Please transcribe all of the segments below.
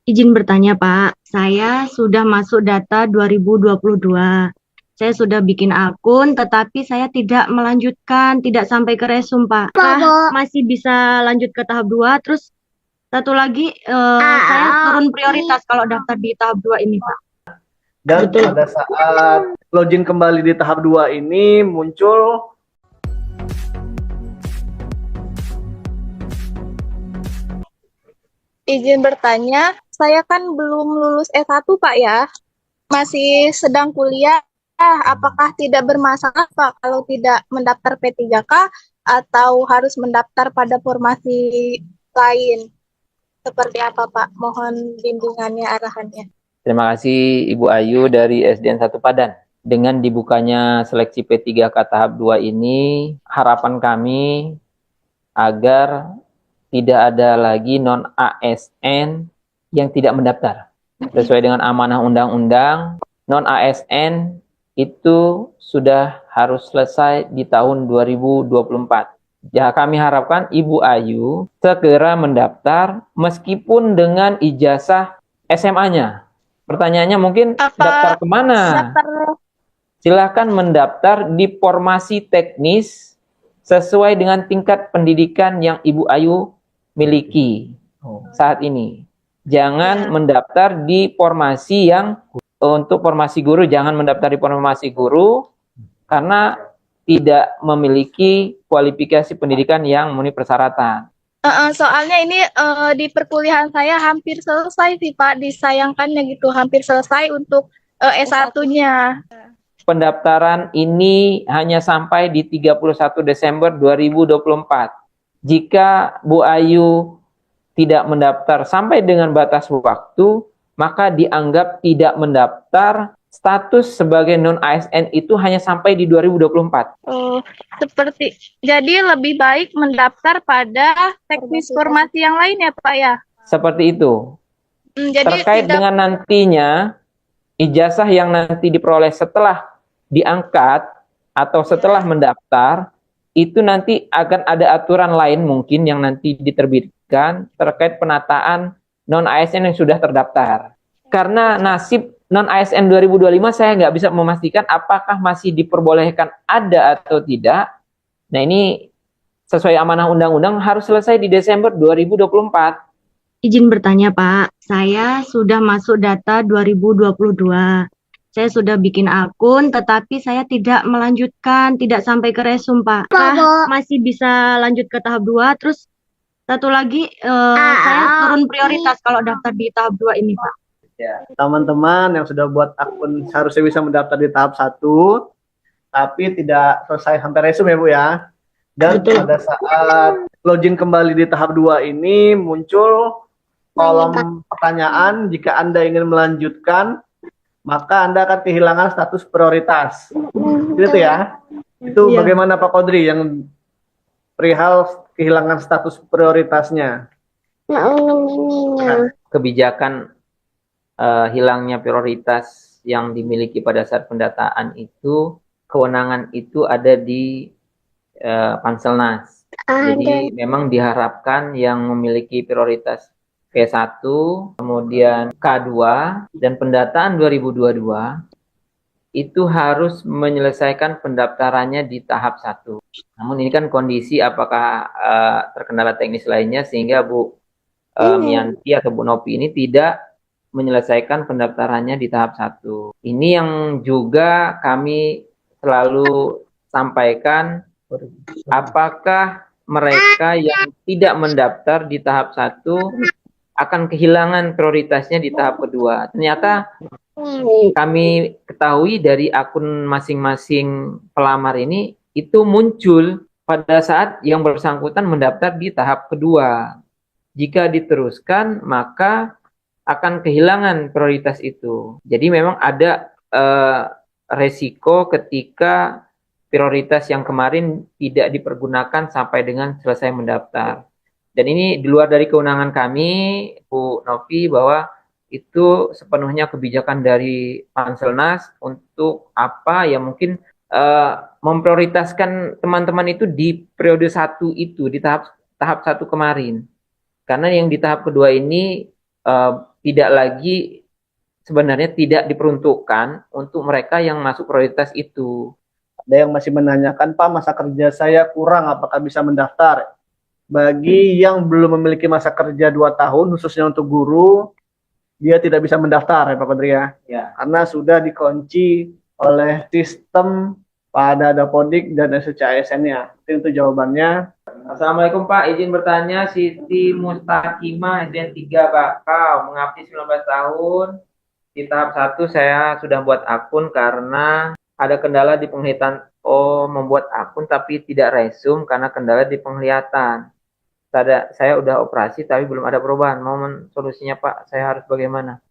Izin bertanya, Pak. Saya sudah masuk data 2022. Saya sudah bikin akun, tetapi saya tidak melanjutkan, tidak sampai ke resum, Pak. Masih bisa lanjut ke tahap 2. Terus satu lagi, saya turun prioritas kalau daftar di tahap 2 ini, Pak. Dan Betul. pada saat login kembali di tahap 2 ini muncul Izin bertanya, saya kan belum lulus S1 Pak ya, masih sedang kuliah. Apakah tidak bermasalah Pak kalau tidak mendaftar P3K atau harus mendaftar pada formasi lain? Seperti apa Pak? Mohon bimbingannya, arahannya. Terima kasih Ibu Ayu dari SDN 1 Padan. Dengan dibukanya seleksi P3K tahap 2 ini, harapan kami agar tidak ada lagi non-ASN yang tidak mendaftar. Sesuai dengan amanah undang-undang, non-ASN itu sudah harus selesai di tahun 2024. Ya, kami harapkan Ibu Ayu segera mendaftar meskipun dengan ijazah SMA-nya. Pertanyaannya mungkin daftar kemana? Silahkan mendaftar di formasi teknis sesuai dengan tingkat pendidikan yang Ibu Ayu miliki saat ini. Jangan mendaftar di formasi yang untuk formasi guru, jangan mendaftar di formasi guru karena tidak memiliki kualifikasi pendidikan yang memenuhi persyaratan. Soalnya ini di perkuliahan saya hampir selesai sih Pak, disayangkannya gitu, hampir selesai untuk S1-nya. Pendaftaran ini hanya sampai di 31 Desember 2024. Jika Bu Ayu tidak mendaftar sampai dengan batas waktu, maka dianggap tidak mendaftar. Status sebagai non-ASN itu hanya sampai di 2024. Oh, jadi lebih baik mendaftar pada teknis formasi yang lain ya Pak ya? Seperti itu. Jadi terkait dengan nantinya, ijazah yang nanti diperoleh setelah diangkat atau setelah mendaftar, itu nanti akan ada aturan lain mungkin yang nanti diterbitkan terkait penataan non-ASN yang sudah terdaftar. Karena nasib non-ASN 2025 saya nggak bisa memastikan apakah masih diperbolehkan ada atau tidak. Nah ini sesuai amanah undang-undang harus selesai di Desember 2024. Izin bertanya, Pak. Saya sudah masuk data 2022. Saya sudah bikin akun, tetapi saya tidak melanjutkan, tidak sampai ke resum, Pak. Masih bisa lanjut ke tahap 2. Terus satu lagi, saya turun prioritas kalau daftar di tahap 2 ini, Pak. ya, teman-teman yang sudah buat akun seharusnya bisa mendaftar di tahap 1, tapi tidak selesai sampai resum ya Bu ya. Dan Betul. pada saat login kembali di tahap 2 ini muncul kolom pertanyaan, jika Anda ingin melanjutkan, maka Anda akan kehilangan status prioritas. Gitu ya. Itu Iya. bagaimana Pak Kodri yang perihal kehilangan status prioritasnya? Kebijakan hilangnya prioritas yang dimiliki pada saat pendataan itu, kewenangan itu ada di Panselnas. Jadi memang diharapkan yang memiliki prioritas P1, kemudian K2, dan pendataan 2022 itu harus menyelesaikan pendaftarannya di tahap 1. Namun ini kan kondisi apakah terkendala teknis lainnya sehingga Bu Mianti atau Bu Nopi ini tidak menyelesaikan pendaftarannya di tahap 1. Ini yang juga kami selalu sampaikan, apakah mereka yang tidak mendaftar di tahap 1 akan kehilangan prioritasnya di tahap kedua. Ternyata kami ketahui dari akun masing-masing pelamar ini itu muncul pada saat yang bersangkutan mendaftar di tahap kedua. Jika diteruskan, maka akan kehilangan prioritas itu. Jadi memang ada resiko ketika prioritas yang kemarin tidak dipergunakan sampai dengan selesai mendaftar. Dan ini di luar dari kewenangan kami, Bu Novi, bahwa itu sepenuhnya kebijakan dari Panselnas untuk apa ya mungkin memprioritaskan teman-teman itu di periode 1 itu, di tahap 1 kemarin. Karena yang di tahap kedua ini tidak lagi sebenarnya tidak diperuntukkan untuk mereka yang masuk prioritas itu. Ada yang masih menanyakan, Pak, masa kerja saya kurang, apakah bisa mendaftar? Bagi yang belum memiliki masa kerja 2 tahun, khususnya untuk guru, dia tidak bisa mendaftar ya Pak Kodri ya. Karena sudah dikunci oleh sistem pada Dapodik dan SCASN-nya. Itu jawabannya. Assalamualaikum Pak, izin bertanya, Siti Mustaqimah SDN 3 Bakau, mengabdi 19 tahun. Di tahap 1 saya sudah buat akun karena ada kendala di penglihatan. Oh, membuat akun tapi tidak resume karena kendala di penglihatan. Saya udah operasi tapi belum ada perubahan. Mohon solusinya Pak, saya harus bagaimana?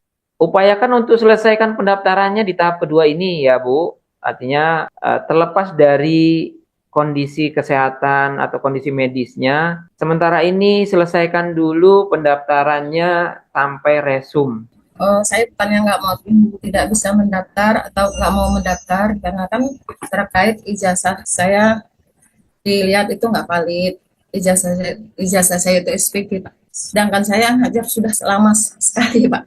Upayakan untuk selesaikan pendaftarannya di tahap kedua ini ya Bu. Artinya terlepas dari kondisi kesehatan atau kondisi medisnya, sementara ini selesaikan dulu pendaftarannya sampai resume. Saya bukannya nggak mau, tidak bisa mendaftar atau nggak mau mendaftar karena kan terkait ijazah saya dilihat itu nggak valid. Ijazah saya itu SPG Pak. Sedangkan saya ngajar sudah lama sekali Pak,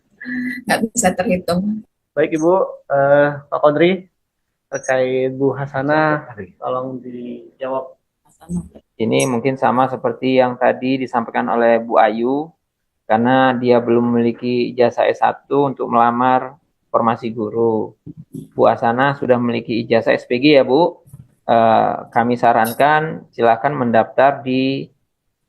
nggak bisa terhitung. Baik Ibu, Pak Kodri, terkait Bu Hasanah, tolong dijawab. Ini mungkin sama seperti yang tadi disampaikan oleh Bu Ayu, karena dia belum memiliki ijazah S1 untuk melamar formasi guru. Bu Hasanah sudah memiliki ijazah SPG ya Bu. Kami sarankan silakan mendaftar di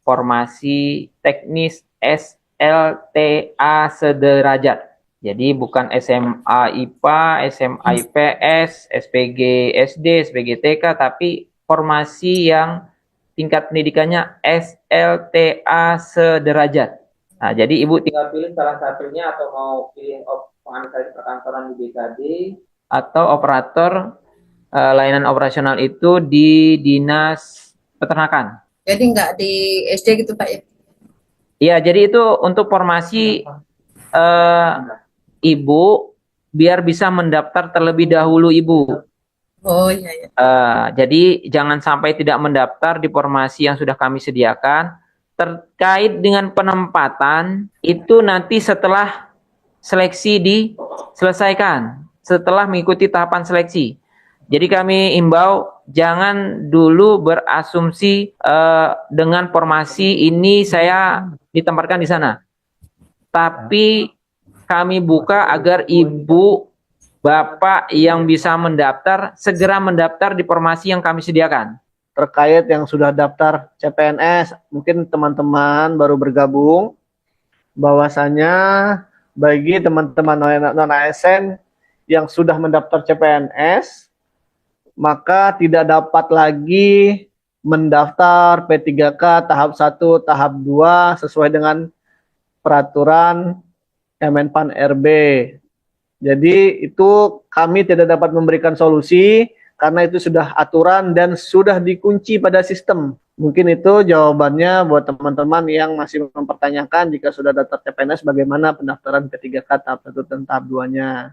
formasi teknis SLTA sederajat. Jadi bukan SMA IPA, SMA IPS, SPG SD, SPG TK, tapi formasi yang tingkat pendidikannya SLTA sederajat. Nah, jadi Ibu tinggal pilih salah satunya atau mau pilih pengantar perkantoran di BKD atau operator layanan operasional itu di Dinas Peternakan. Jadi nggak di SD gitu Pak ya? Iya, jadi itu untuk formasi Ibu biar bisa mendaftar terlebih dahulu Ibu. Oh iya ya. Jadi jangan sampai tidak mendaftar di formasi yang sudah kami sediakan. Terkait dengan penempatan itu nanti setelah seleksi diselesaikan, setelah mengikuti tahapan seleksi. Jadi kami imbau jangan dulu berasumsi dengan formasi ini saya ditempatkan di sana. Tapi kami buka agar Ibu, Bapak yang bisa mendaftar segera mendaftar di formasi yang kami sediakan. Terkait yang sudah daftar CPNS, mungkin teman-teman baru bergabung, bahwasanya bagi teman-teman non-ASN yang sudah mendaftar CPNS, maka tidak dapat lagi mendaftar P3K tahap 1, tahap 2 sesuai dengan peraturan Kemenpan RB. Jadi itu kami tidak dapat memberikan solusi karena itu sudah aturan dan sudah dikunci pada sistem. Mungkin itu jawabannya buat teman-teman yang masih mempertanyakan jika sudah daftar CPNS bagaimana pendaftaran P3K tahap 1 dan tahap 2-nya.